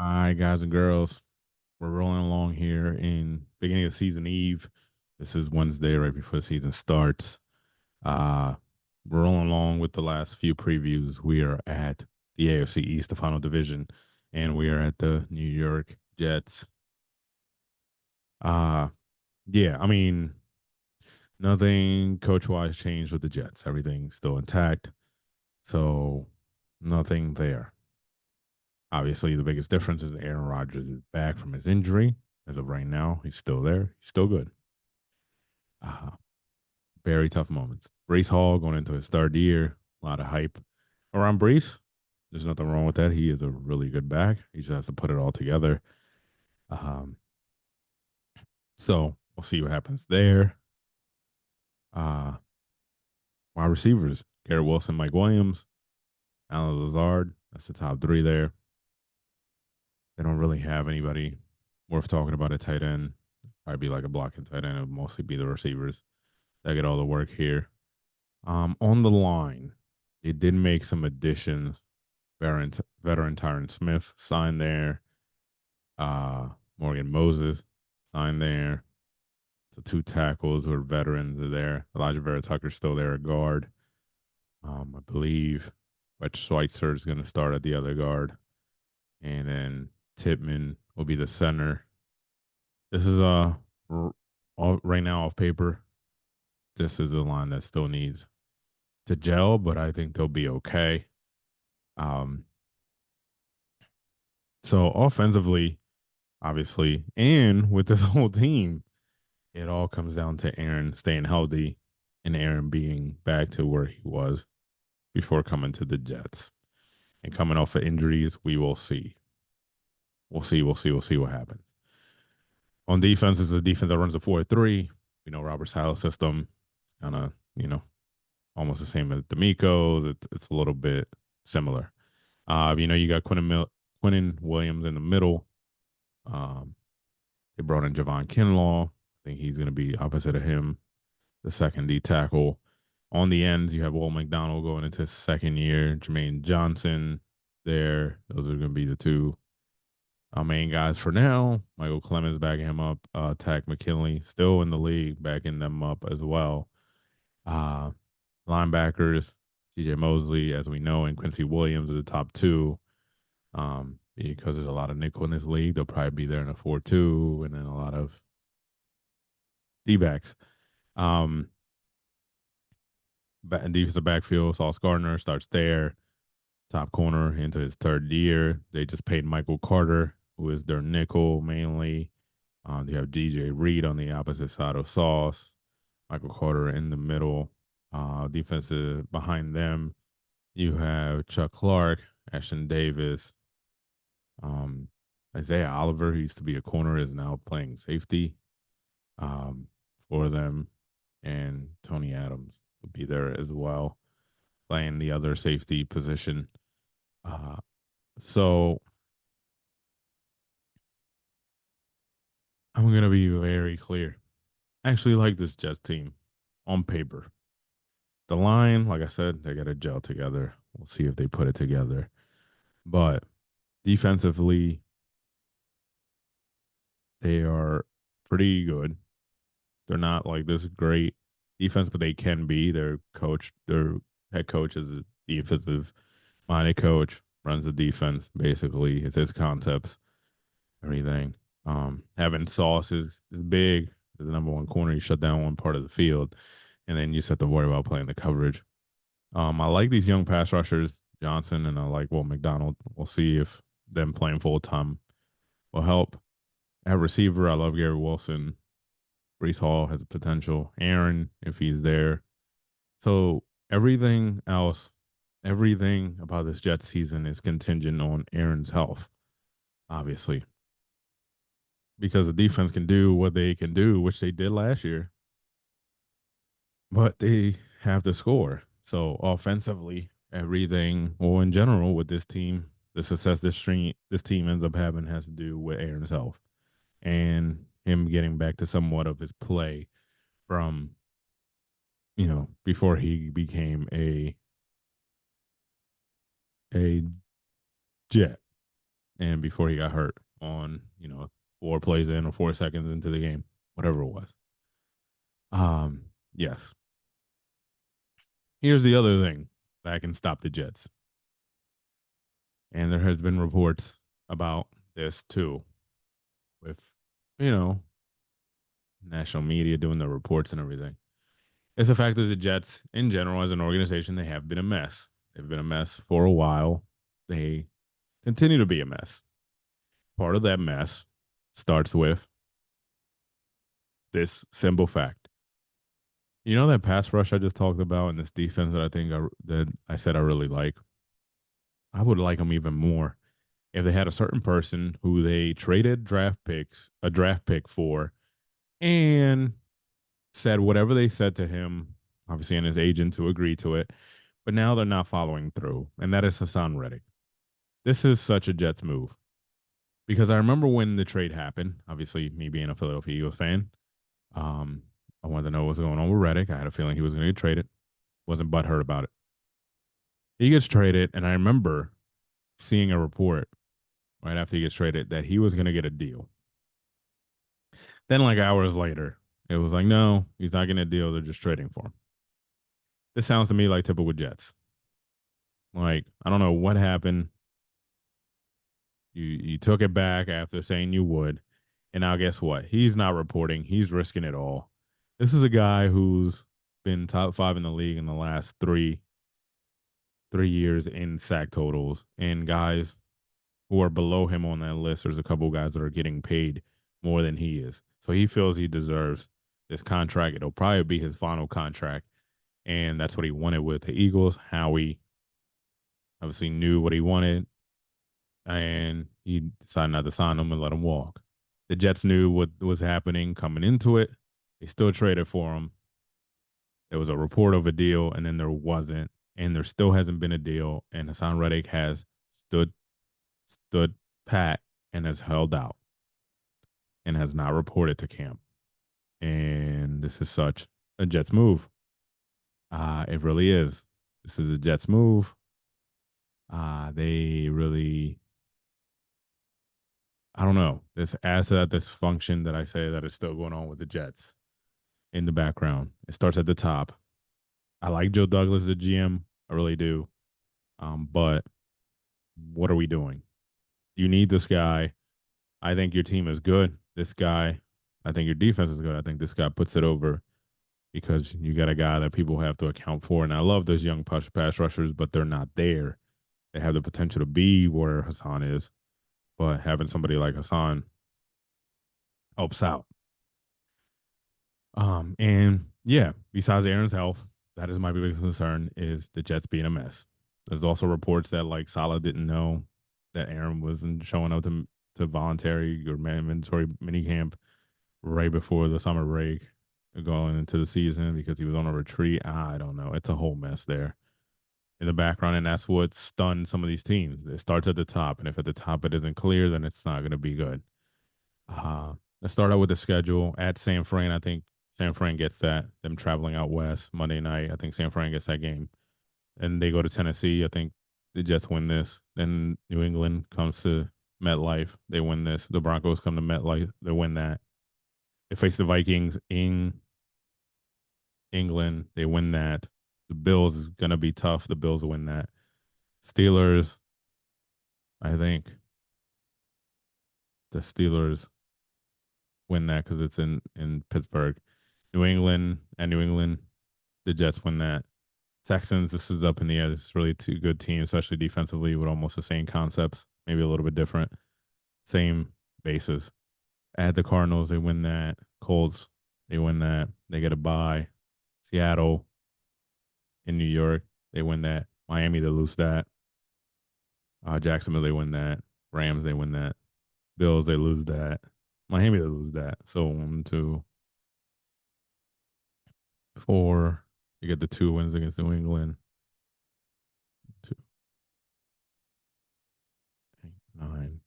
All right, guys and girls, we're rolling along here in beginning of season eve. This is Wednesday, right before the season starts. Uh, we're rolling along with the last few previews. We are at the AFC East, the final division, and we are at the New York Jets. Uh, yeah, I mean, nothing coach wise changed with the Jets. Everything's still intact. So nothing there. Obviously, the biggest difference is Aaron Rodgers is back from his injury. As of right now, he's still there. He's still good. Uh, Very tough moments. Brees Hall going into his third year. A lot of hype around Brees. There's nothing wrong with that. He is a really good back. He just has to put it all together. Um, so we'll see what happens there. Uh, Wide receivers: Garrett Wilson, Mike Williams, Alan Lazard. That's the top three there. They don't really have anybody worth talking about at tight end. Probably be like a blocking tight end. It would mostly be the receivers that get all the work here. On the line, they did make some additions. Veteran Tyron Smith signed there. Morgan Moses signed there. So two tackles who are veterans are there. Elijah Vera Tucker's still there at guard. I believe Rich Schweitzer is going to start at the other guard. And then Titman will be the center. This is right now off paper. This is a line that still needs to gel, but I think they'll be okay. Um, so offensively, obviously, and with this whole team, it all comes down to Aaron staying healthy and Aaron being back to where he was before coming to the Jets. And coming off of injuries, we will see. We'll see what happens. On defense, is a defense that runs a 4-3. We know Robert Sala's system. It's kind of, almost the same as D'Amico's. It's a little bit similar. You got Quinnen Williams in the middle. Um, they brought in Javon Kinlaw. I think he's going to be opposite of him, the second D tackle. On the ends, you have Will McDonald going into his second year. Jermaine Johnson there. Those are going to be the two main guys for now. Michael Clemens backing him up. Tack McKinley still in the league, backing them up as well. Uh, Linebackers, TJ Mosley, as we know, and Quincy Williams are the top two. Because there's a lot of nickel in this league, they'll probably be there in a 4-2, and then a lot of D backs. Um, Defensive backfield, Sauce Gardner starts there, top corner into his third year. They just paid Michael Carter, who is their nickel mainly. They have DJ Reed on the opposite side of Sauce, Michael Carter in the middle. Defensive behind them, you have Chuck Clark, Ashton Davis, um, Isaiah Oliver, who used to be a corner, is now playing safety um, for them, and Tony Adams will be there as well, playing the other safety position. Uh, so I'm gonna be very clear. I actually like this Jets team on paper. The line, like I said, they got to gel together. We'll see if they put it together. But defensively, they are pretty good. They're not like this great defense, but they can be. Their head coach is a defensive minded coach, runs the defense basically. It's his concepts, everything. Having Sauce is big. As the number one corner, you shut down one part of the field, and then you just have to worry about playing the coverage. I like these young pass rushers, Johnson, and I like Will McDonald. We'll see if them playing full time will help. At receiver, I love Gary Wilson. Brees Hall has potential. Aaron, if he's there. So everything else, everything about this Jet season is contingent on Aaron's health, obviously, because the defense can do what they can do, which they did last year, but they have to score. So offensively, everything, well, in general, with this team, the success this team ends up having has to do with Aaron's health and him getting back to somewhat of his play from before he became a Jet. and before he got hurt on 4 plays in or 4 seconds into the game, whatever it was. Yes. Here's the other thing that can stop the Jets, and there has been reports about this too, with you know national media doing the reports and everything. It's the fact that the Jets, in general, as an organization, they have been a mess. They've been a mess for a while. They continue to be a mess. Part of that mess starts with this simple fact. You know that pass rush I just talked about and this defense that I said I really like? I would like them even more if they had a certain person who they traded a draft pick for, and said whatever they said to him, obviously, and his agent to agree to it. But now they're not following through, and that is Hassan Reddick. This is such a Jets move because I remember when the trade happened. Obviously, me being a Philadelphia Eagles fan, um, I wanted to know what's going on with Reddick. I had a feeling he was going to get traded. Wasn't butthurt about it. He gets traded, and I remember seeing a report right after he gets traded that he was going to get a deal. Then, like hours later, it was like, no, he's not getting a deal. They're just trading for him. This sounds to me like typical Jets. Like, I don't know what happened. You took it back after saying you would, and now guess what? He's not reporting. He's risking it all. This is a guy who's been top five in the league in the last three years in sack totals, and guys who are below him on that list. There's a couple guys that are getting paid more than he is, so he feels he deserves this contract. It'll probably be his final contract, and that's what he wanted with the Eagles. Howie obviously knew what he wanted, and he decided not to sign him and let him walk. The Jets knew what was happening coming into it. They still traded for him. There was a report of a deal, and then there wasn't, and there still hasn't been a deal. And Hassan Reddick has stood pat and has held out and has not reported to camp. And this is such a Jets move. It really is. This is a Jets move. They really, I don't know. This adds to that dysfunction that I say that is still going on with the Jets in the background. It starts at the top. I like Joe Douglas, the GM. I really do. But what are we doing? You need this guy. I think your team is good. This guy, I think your defense is good. I think this guy puts it over because you got a guy that people have to account for. And I love those young pass rushers, but they're not there. They have the potential to be where Hassan is, but having somebody like Hassan helps out. And yeah, besides Aaron's health, that is my biggest concern is the Jets being a mess. There's also reports that like Salah didn't know that Aaron wasn't showing up to voluntary or mandatory minicamp right before the summer break going into the season because he was on a retreat. I don't know. It's a whole mess there in the background, and that's what stunned some of these teams. It starts at the top, and if at the top it isn't clear, then it's not going to be good. Uh, let's start out with the schedule at San Fran. I think San Fran gets that. Them traveling out west Monday night. I think San Fran gets that game, and they go to Tennessee. I think the Jets win this. Then New England comes to MetLife. They win this. The Broncos come to MetLife. They win that. They face the Vikings in England. They win that. The Bills is gonna be tough. The Bills win that. Steelers. I think the Steelers win that because it's in Pittsburgh. New England and New England, the Jets win that. Texans, this is up in the air. This is really two good teams, especially defensively, with almost the same concepts, maybe a little bit different, same bases. At the Cardinals, they win that. Colts, they win that. They get a bye. Seattle in New York, they win that. Miami, they lose that. Jacksonville, they win that. Rams, they win that. Bills, they lose that. Miami, they lose that. So 1, 2, 4. You get the 2 wins against New England. 2, 8, 9.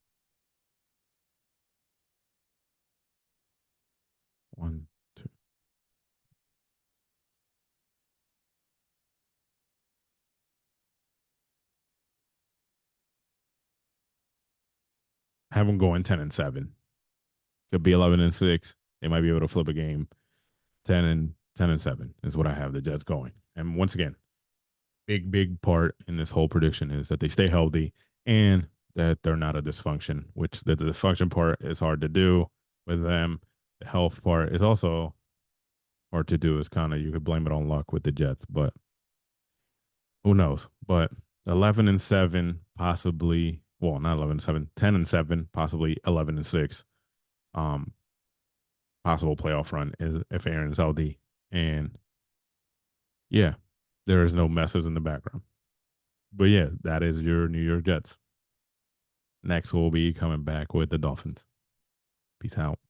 1, 2. have them going 10-7. Could be 11-6. They might be able to flip a game. 10-7 is what I have the Jets going. And once again, big part in this whole prediction is that they stay healthy and that they're not a dysfunction, which the dysfunction part is hard to do with them. The health part is also hard to do. Is kind of, you could blame it on luck with the Jets, but who knows? But 11-7, possibly. Well, not 11-7, 10-7, possibly 11-6. Um, Possible playoff run is if Aaron's healthy, and yeah, there is no messes in the background. But yeah, that is your New York Jets. Next, we'll be coming back with the Dolphins. Peace out.